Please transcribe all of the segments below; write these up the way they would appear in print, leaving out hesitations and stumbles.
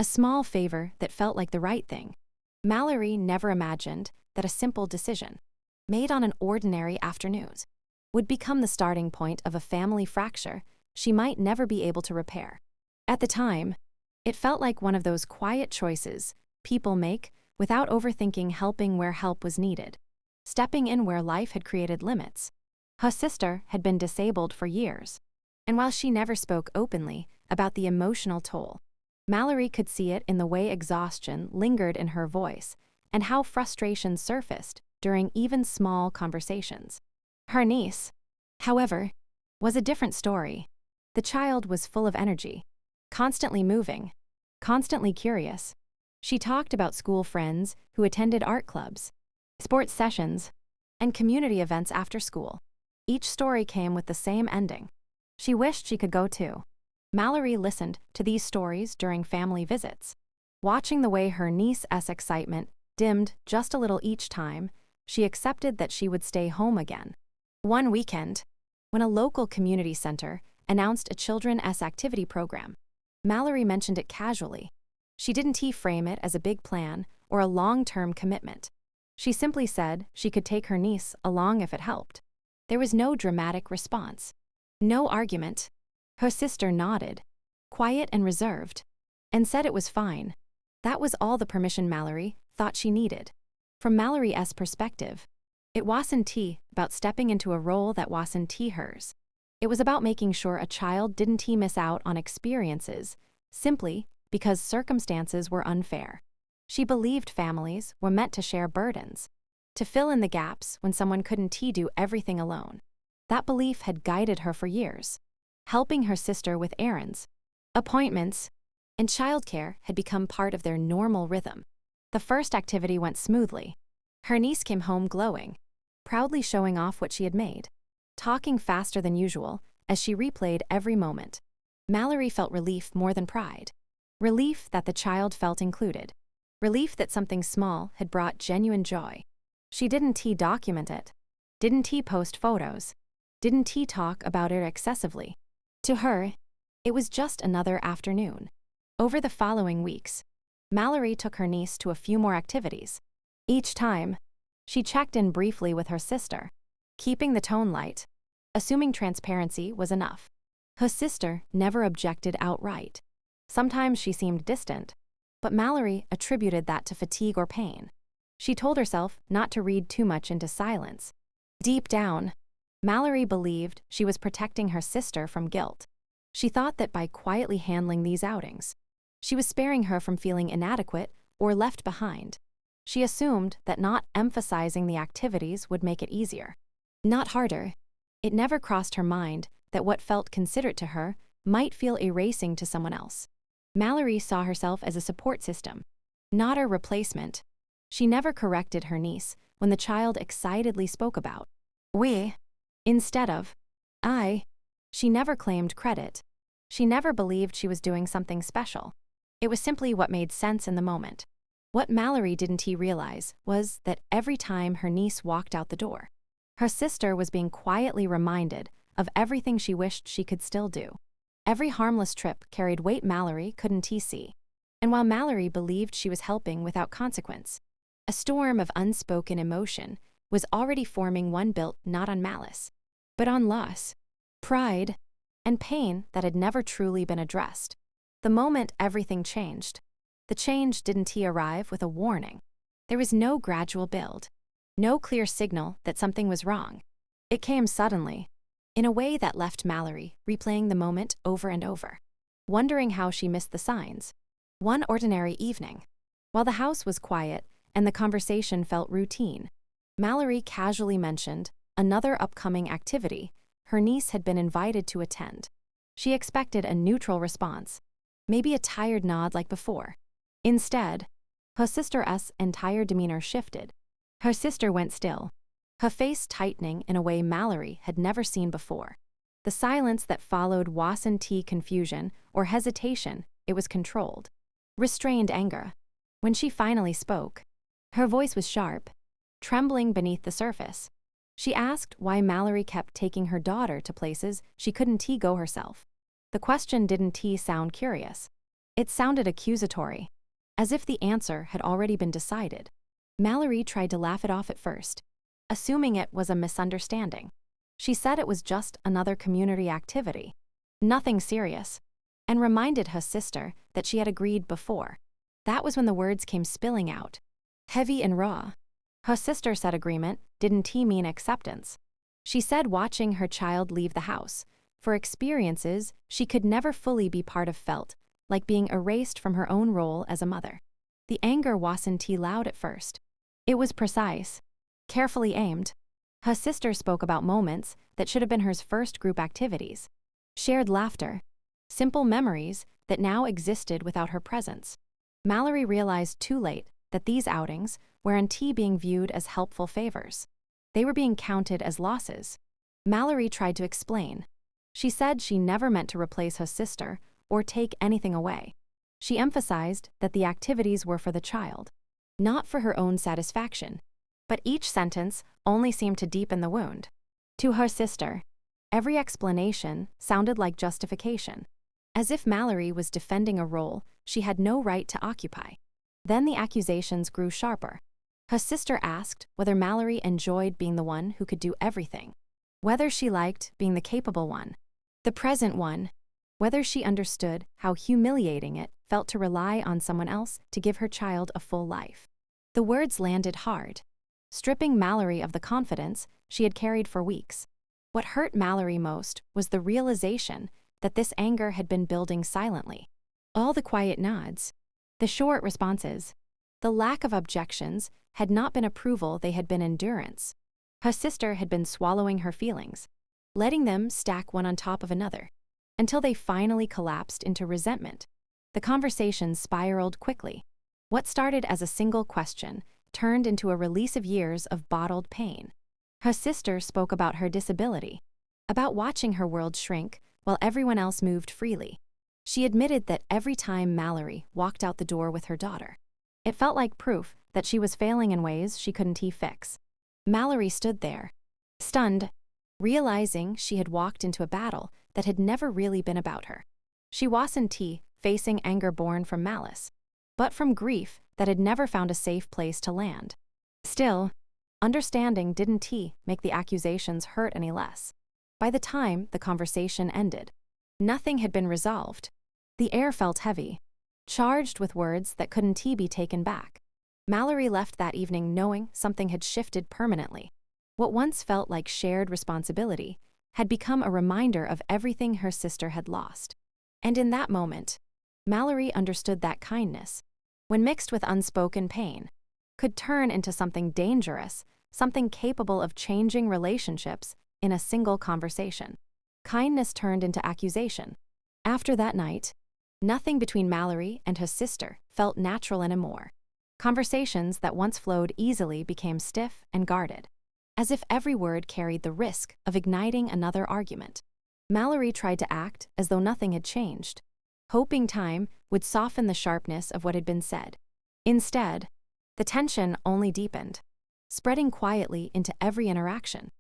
A small favor that felt like the right thing. Mallory never imagined that a simple decision, made on an ordinary afternoon, would become the starting point of a family fracture she might never be able to repair. At the time, it felt like one of those quiet choices people make without overthinking, helping where help was needed, stepping in where life had created limits. Her sister had been disabled for years, and while she never spoke openly about the emotional toll, Mallory could see it in the way exhaustion lingered in her voice and how frustration surfaced during even small conversations. Her niece, however, was a different story. The child was full of energy, constantly moving, constantly curious. She talked about school friends who attended art clubs, sports sessions, and community events after school. Each story came with the same ending. She wished she could go too. Mallory listened to these stories during family visits. Watching the way her niece's excitement dimmed just a little each time, she accepted that she would stay home again. One weekend, when a local community center announced a children's activity program, Mallory mentioned it casually. She didn't frame it as a big plan or a long-term commitment. She simply said she could take her niece along if it helped. There was no dramatic response, no argument. Her sister nodded, quiet and reserved, and said it was fine. That was all the permission Mallory thought she needed. From Mallory's perspective, it wasn't about stepping into a role that wasn't hers. It was about making sure a child didn't miss out on experiences simply because circumstances were unfair. She believed families were meant to share burdens, to fill in the gaps when someone couldn't do everything alone. That belief had guided her for years. Helping her sister with errands, appointments, and childcare had become part of their normal rhythm. The first activity went smoothly. Her niece came home glowing, proudly showing off what she had made, talking faster than usual as she replayed every moment. Mallory felt relief more than pride. Relief that the child felt included. Relief that something small had brought genuine joy. She didn't document it, didn't post photos, didn't talk about it excessively. To her, it was just another afternoon. Over the following weeks, Mallory took her niece to a few more activities. Each time, she checked in briefly with her sister, keeping the tone light, assuming transparency was enough. Her sister never objected outright. Sometimes she seemed distant, but Mallory attributed that to fatigue or pain. She told herself not to read too much into silence. Deep down, Mallory believed she was protecting her sister from guilt. She thought that by quietly handling these outings, she was sparing her from feeling inadequate or left behind. She assumed that not emphasizing the activities would make it easier, not harder. It never crossed her mind that what felt considerate to her might feel erasing to someone else. Mallory saw herself as a support system, not a replacement. She never corrected her niece when the child excitedly spoke about "we" instead of "I." She never claimed credit. She never believed she was doing something special. It was simply what made sense in the moment. What Mallory didn't realize was that every time her niece walked out the door, her sister was being quietly reminded of everything she wished she could still do. Every harmless trip carried weight Mallory couldn't see. And while Mallory believed she was helping without consequence, a storm of unspoken emotion was already forming, one built not on malice, but on loss, pride, and pain that had never truly been addressed. The moment everything changed, the change didn't arrive with a warning. There was no gradual build, no clear signal that something was wrong. It came suddenly, in a way that left Mallory replaying the moment over and over, wondering how she missed the signs. One ordinary evening, while the house was quiet and the conversation felt routine, Mallory casually mentioned another upcoming activity her niece had been invited to attend. She expected a neutral response, maybe a tired nod like before. Instead, her sister's entire demeanor shifted. Her sister went still, her face tightening in a way Mallory had never seen before. The silence that followed wasn't confusion or hesitation, it was controlled, restrained anger. When she finally spoke, her voice was sharp, trembling beneath the surface. She asked why Mallory kept taking her daughter to places she couldn't go herself. The question didn't sound curious. It sounded accusatory, as if the answer had already been decided. Mallory tried to laugh it off at first, assuming it was a misunderstanding. She said it was just another community activity, nothing serious, and reminded her sister that she had agreed before. That was when the words came spilling out, heavy and raw. Her sister said agreement didn't mean acceptance. She said watching her child leave the house for experiences she could never fully be part of felt like being erased from her own role as a mother. The anger wasn't loud at first. It was precise, carefully aimed. Her sister spoke about moments that should have been her first group activities, shared laughter, simple memories that now existed without her presence. Mallory realized too late that these outings weren't being viewed as helpful favors. They were being counted as losses. Mallory tried to explain. She said she never meant to replace her sister or take anything away. She emphasized that the activities were for the child, not for her own satisfaction. But each sentence only seemed to deepen the wound. To her sister, every explanation sounded like justification, as if Mallory was defending a role she had no right to occupy. Then the accusations grew sharper. Her sister asked whether Mallory enjoyed being the one who could do everything, whether she liked being the capable one, the present one, whether she understood how humiliating it felt to rely on someone else to give her child a full life. The words landed hard, stripping Mallory of the confidence she had carried for weeks. What hurt Mallory most was the realization that this anger had been building silently. All the quiet nods, the short responses, the lack of objections had not been approval, they had been endurance. Her sister had been swallowing her feelings, letting them stack one on top of another, until they finally collapsed into resentment. The conversation spiraled quickly. What started as a single question turned into a release of years of bottled pain. Her sister spoke about her disability, about watching her world shrink while everyone else moved freely. She admitted that every time Mallory walked out the door with her daughter, it felt like proof that she was failing in ways she couldn't fix. Mallory stood there, stunned, realizing she had walked into a battle that had never really been about her. She wasn't facing anger born from malice, but from grief that had never found a safe place to land. Still, understanding didn't make the accusations hurt any less. By the time the conversation ended, nothing had been resolved. The air felt heavy, charged with words that couldn't be taken back. Mallory left that evening knowing something had shifted permanently. What once felt like shared responsibility had become a reminder of everything her sister had lost. And in that moment, Mallory understood that kindness, when mixed with unspoken pain, could turn into something dangerous, something capable of changing relationships in a single conversation. Kindness turned into accusation. After that night, nothing between Mallory and her sister felt natural anymore. Conversations that once flowed easily became stiff and guarded, as if every word carried the risk of igniting another argument. Mallory tried to act as though nothing had changed, hoping time would soften the sharpness of what had been said. Instead, the tension only deepened, spreading quietly into every interaction.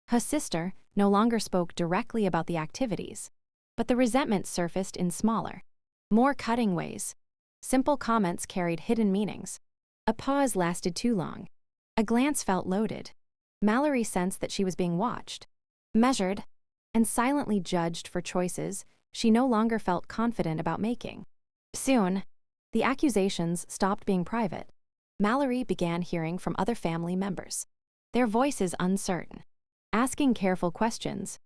Her sister no longer spoke directly about the activities, but the resentment surfaced in smaller, more cutting ways. Simple comments carried hidden meanings. A pause lasted too long. A glance felt loaded. Mallory sensed that she was being watched, measured, and silently judged for choices she no longer felt confident about making. Soon, the accusations stopped being private. Mallory began hearing from other family members, their voices uncertain, asking careful questions.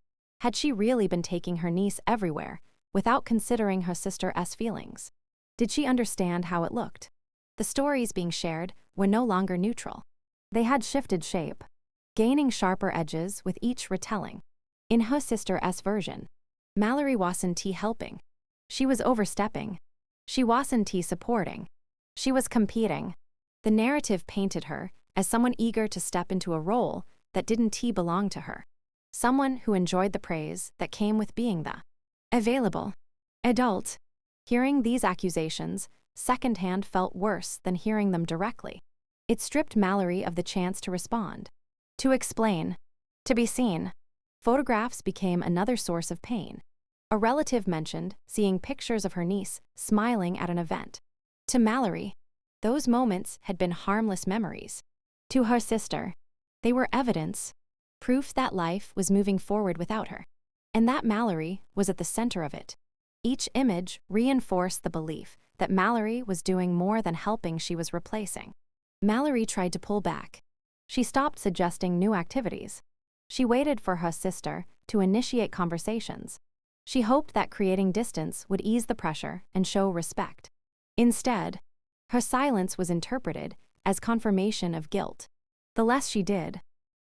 Had she really been taking her niece everywhere without considering her sister's feelings? Did she understand how it looked? The stories being shared were no longer neutral. They had shifted shape, gaining sharper edges with each retelling. In her sister's version, Mallory wasn't helping. She was overstepping. She wasn't supporting. She was competing. The narrative painted her as someone eager to step into a role that didn't belong to her. Someone who enjoyed the praise that came with being the available adult. Hearing these accusations secondhand felt worse than hearing them directly. It stripped Mallory of the chance to respond, to explain, to be seen. Photographs became another source of pain. A relative mentioned seeing pictures of her niece smiling at an event. To Mallory, those moments had been harmless memories. To her sister, they were evidence, proof that life was moving forward without her, and that Mallory was at the center of it. Each image reinforced the belief that Mallory was doing more than helping, she was replacing. Mallory tried to pull back. She stopped suggesting new activities. She waited for her sister to initiate conversations. She hoped that creating distance would ease the pressure and show respect. Instead, her silence was interpreted as confirmation of guilt. The less she did,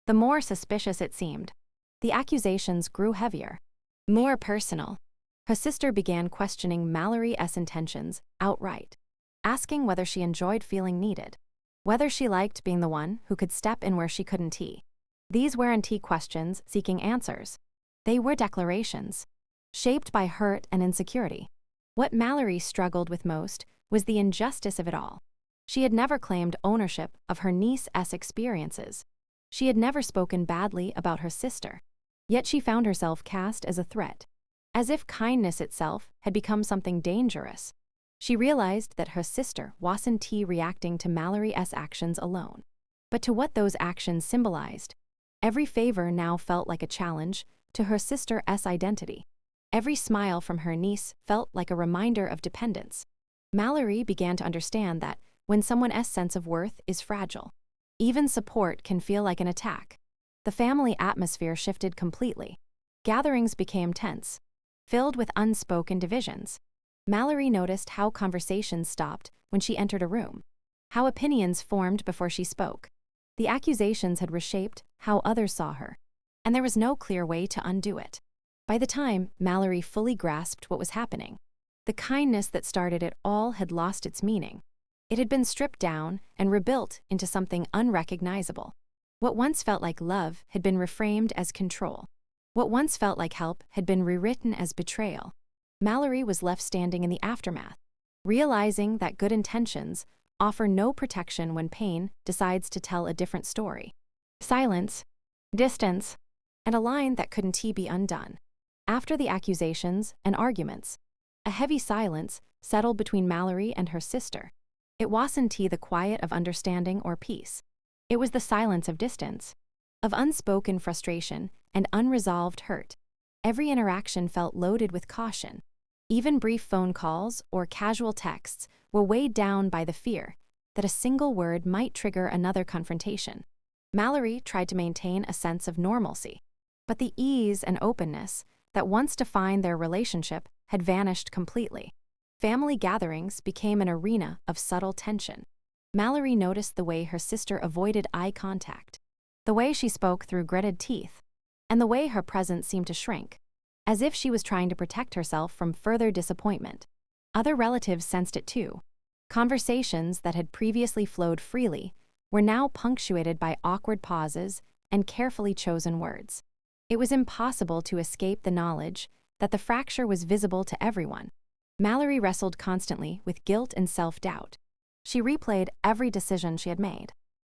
the more suspicious it seemed. The accusations grew heavier, more personal. Her sister began questioning Mallory's intentions outright, asking whether she enjoyed feeling needed, whether she liked being the one who could step in where she couldn't. These weren't questions seeking answers. They were declarations, shaped by hurt and insecurity. What Mallory struggled with most was the injustice of it all. She had never claimed ownership of her niece's experiences. She had never spoken badly about her sister. Yet she found herself cast as a threat, as if kindness itself had become something dangerous. She realized that her sister wasn't reacting to Mallory's actions alone, but to what those actions symbolized. Every favor now felt like a challenge to her sister's identity. Every smile from her niece felt like a reminder of dependence. Mallory began to understand that when someone's sense of worth is fragile, even support can feel like an attack. The family atmosphere shifted completely. Gatherings became tense, filled with unspoken divisions. Mallory noticed how conversations stopped when she entered a room, how opinions formed before she spoke. The accusations had reshaped how others saw her, and there was no clear way to undo it. By the time Mallory fully grasped what was happening, the kindness that started it all had lost its meaning. It had been stripped down and rebuilt into something unrecognizable. What once felt like love had been reframed as control. What once felt like help had been rewritten as betrayal. Mallory was left standing in the aftermath, realizing that good intentions offer no protection when pain decides to tell a different story. Silence, distance, and a line that couldn't be undone. After the accusations and arguments, a heavy silence settled between Mallory and her sister. It wasn't the quiet of understanding or peace. It was the silence of distance, of unspoken frustration and unresolved hurt. Every interaction felt loaded with caution. Even brief phone calls or casual texts were weighed down by the fear that a single word might trigger another confrontation. Mallory tried to maintain a sense of normalcy, but the ease and openness that once defined their relationship had vanished completely. Family gatherings became an arena of subtle tension. Mallory noticed the way her sister avoided eye contact, the way she spoke through gritted teeth, and the way her presence seemed to shrink, as if she was trying to protect herself from further disappointment. Other relatives sensed it too. Conversations that had previously flowed freely were now punctuated by awkward pauses and carefully chosen words. It was impossible to escape the knowledge that the fracture was visible to everyone. Mallory wrestled constantly with guilt and self-doubt. She replayed every decision she had made,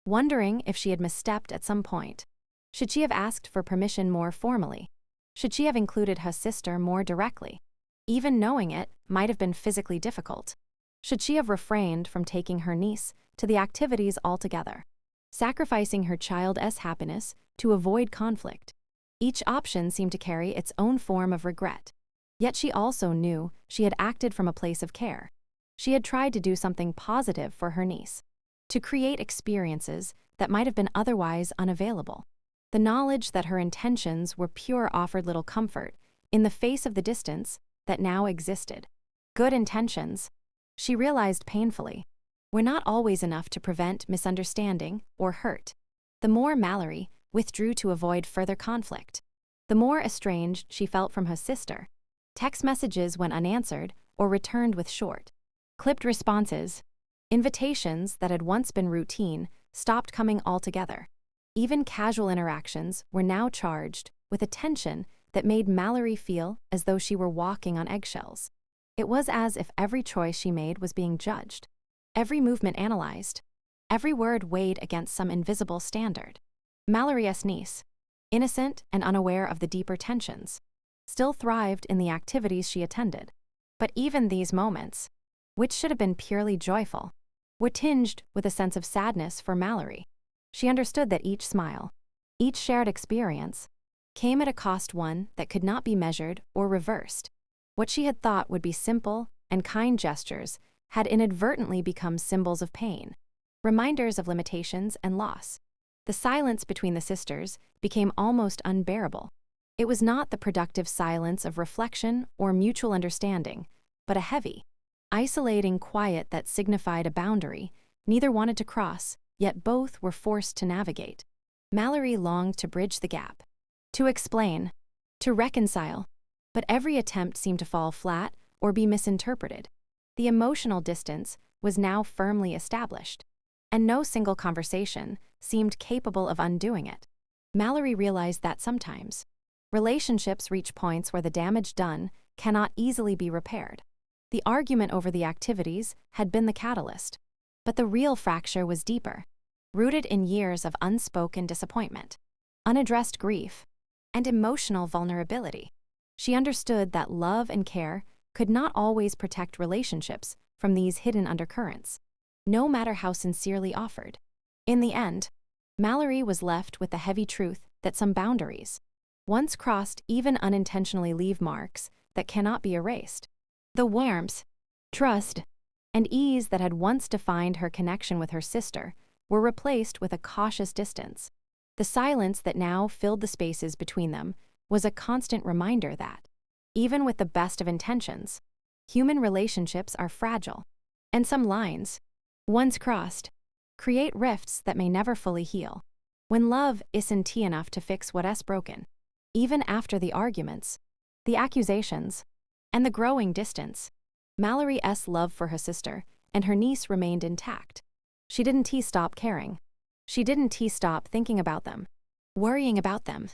wondering if she had misstepped at some point. Should she have asked for permission more formally? Should she have included her sister more directly? Even knowing it might have been physically difficult. Should she have refrained from taking her niece to the activities altogether, sacrificing her child's happiness to avoid conflict? Each option seemed to carry its own form of regret. Yet she also knew she had acted from a place of care. She had tried to do something positive for her niece, to create experiences that might have been otherwise unavailable. The knowledge that her intentions were pure offered little comfort in the face of the distance that now existed. Good intentions, she realized painfully, were not always enough to prevent misunderstanding or hurt. The more Mallory withdrew to avoid further conflict, the more estranged she felt from her sister. Text messages went unanswered or returned with short, clipped responses. Invitations that had once been routine stopped coming altogether. Even casual interactions were now charged with a tension that made Mallory feel as though she were walking on eggshells. It was as if every choice she made was being judged, every movement analyzed, every word weighed against some invisible standard. Mallory's niece, innocent and unaware of the deeper tensions, still thrived in the activities she attended. But even these moments, which should have been purely joyful, were tinged with a sense of sadness for Mallory. She understood that each smile, each shared experience, came at a cost, one that could not be measured or reversed. What she had thought would be simple and kind gestures had inadvertently become symbols of pain, reminders of limitations and loss. The silence between the sisters became almost unbearable. It was not the productive silence of reflection or mutual understanding, but a heavy, isolating quiet that signified a boundary neither wanted to cross, yet both were forced to navigate. Mallory longed to bridge the gap, to explain, to reconcile, but every attempt seemed to fall flat or be misinterpreted. The emotional distance was now firmly established, and no single conversation seemed capable of undoing it. Mallory realized that sometimes relationships reach points where the damage done cannot easily be repaired. The argument over the activities had been the catalyst, but the real fracture was deeper, rooted in years of unspoken disappointment, unaddressed grief, and emotional vulnerability. She understood that love and care could not always protect relationships from these hidden undercurrents, no matter how sincerely offered. In the end, Mallory was left with the heavy truth that some boundaries, once crossed, even unintentionally, leave marks that cannot be erased. The warmth, trust, and ease that had once defined her connection with her sister were replaced with a cautious distance. The silence that now filled the spaces between them was a constant reminder that, even with the best of intentions, human relationships are fragile, and some lines, once crossed, create rifts that may never fully heal. When love isn't enough to fix what's broken, even after the arguments, the accusations, and the growing distance, Mallory's love for her sister and her niece remained intact. She didn't stop caring. She didn't stop thinking about them, worrying about them,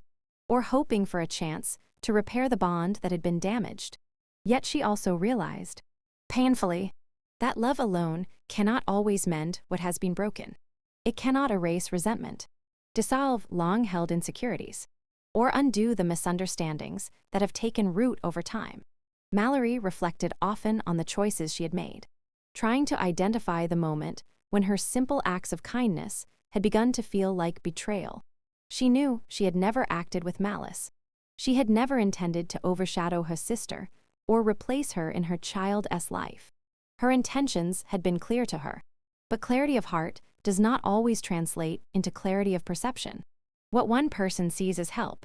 or hoping for a chance to repair the bond that had been damaged. Yet she also realized, painfully, that love alone cannot always mend what has been broken. It cannot erase resentment, dissolve long-held insecurities, or undo the misunderstandings that have taken root over time. Mallory reflected often on the choices she had made, trying to identify the moment when her simple acts of kindness had begun to feel like betrayal. She knew she had never acted with malice. She had never intended to overshadow her sister or replace her in her child's life. Her intentions had been clear to her, but clarity of heart does not always translate into clarity of perception. What one person sees as help,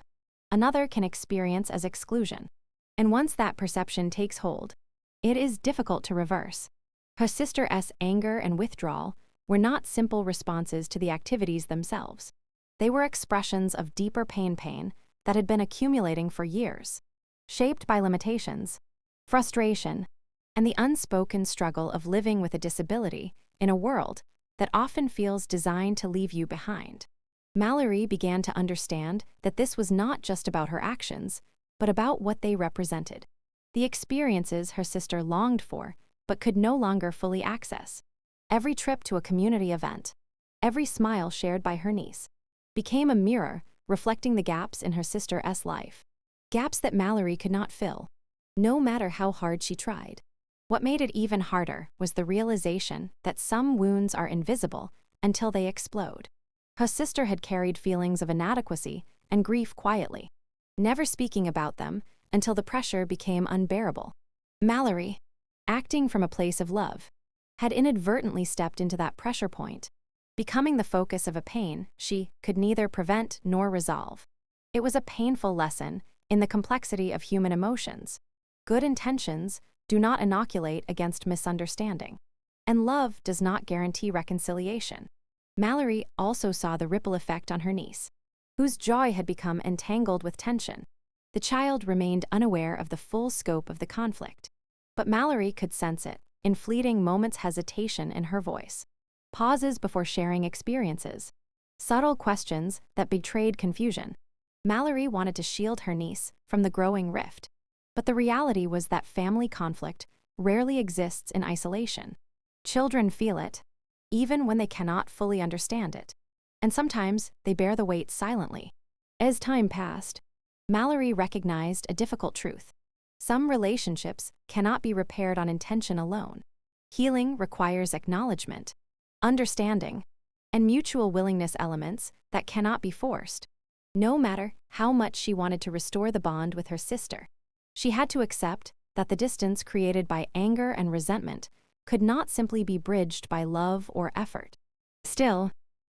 another can experience as exclusion. And once that perception takes hold, it is difficult to reverse. Her sister's anger and withdrawal were not simple responses to the activities themselves. They were expressions of deeper pain that had been accumulating for years, shaped by limitations, frustration, and the unspoken struggle of living with a disability in a world that often feels designed to leave you behind. Mallory began to understand that this was not just about her actions, but about what they represented, the experiences her sister longed for but could no longer fully access. Every trip to a community event, every smile shared by her niece, became a mirror reflecting the gaps in her sister's life, gaps that Mallory could not fill, no matter how hard she tried. What made it even harder was the realization that some wounds are invisible until they explode. Her sister had carried feelings of inadequacy and grief quietly, never speaking about them until the pressure became unbearable. Mallory, acting from a place of love, had inadvertently stepped into that pressure point, becoming the focus of a pain she could neither prevent nor resolve. It was a painful lesson in the complexity of human emotions. Good intentions do not inoculate against misunderstanding, and love does not guarantee reconciliation. Mallory also saw the ripple effect on her niece, whose joy had become entangled with tension. The child remained unaware of the full scope of the conflict, but Mallory could sense it in fleeting moments, hesitation in her voice, pauses before sharing experiences, subtle questions that betrayed confusion. Mallory wanted to shield her niece from the growing rift, but the reality was that family conflict rarely exists in isolation. Children feel it, even when they cannot fully understand it, and sometimes they bear the weight silently. As time passed, Mallory recognized a difficult truth. Some relationships cannot be repaired on intention alone. Healing requires acknowledgement, understanding, and mutual willingness, elements that cannot be forced. No matter how much she wanted to restore the bond with her sister, she had to accept that the distance created by anger and resentment could not simply be bridged by love or effort. Still,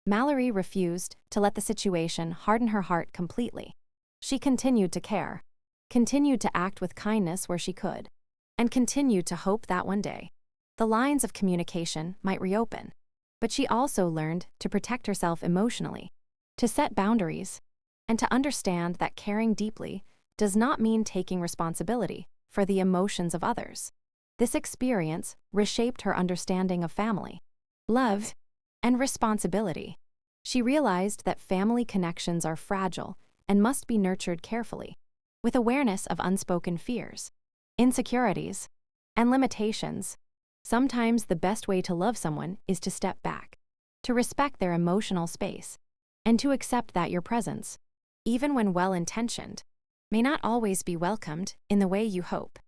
Mallory refused to let the situation harden her heart completely. She continued to care, continued to act with kindness where she could, and continued to hope that one day the lines of communication might reopen. But she also learned to protect herself emotionally, to set boundaries, and to understand that caring deeply does not mean taking responsibility for the emotions of others. This experience reshaped her understanding of family, love, and responsibility. She realized that family connections are fragile and must be nurtured carefully, with awareness of unspoken fears, insecurities, and limitations. Sometimes the best way to love someone is to step back, to respect their emotional space, and to accept that your presence, even when well-intentioned, may not always be welcomed in the way you hope.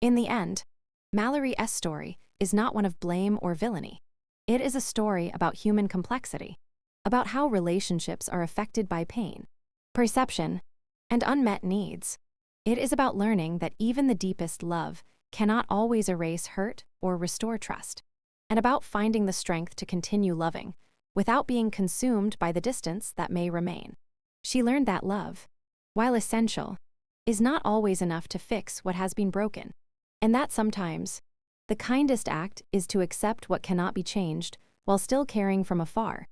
In the end, Mallory's story is not one of blame or villainy. It is a story about human complexity, about how relationships are affected by pain, perception, and unmet needs. It is about learning that even the deepest love cannot always erase hurt or restore trust, and about finding the strength to continue loving without being consumed by the distance that may remain. She learned that love, while essential, is not always enough to fix what has been broken, and that sometimes the kindest act is to accept what cannot be changed while still caring from afar.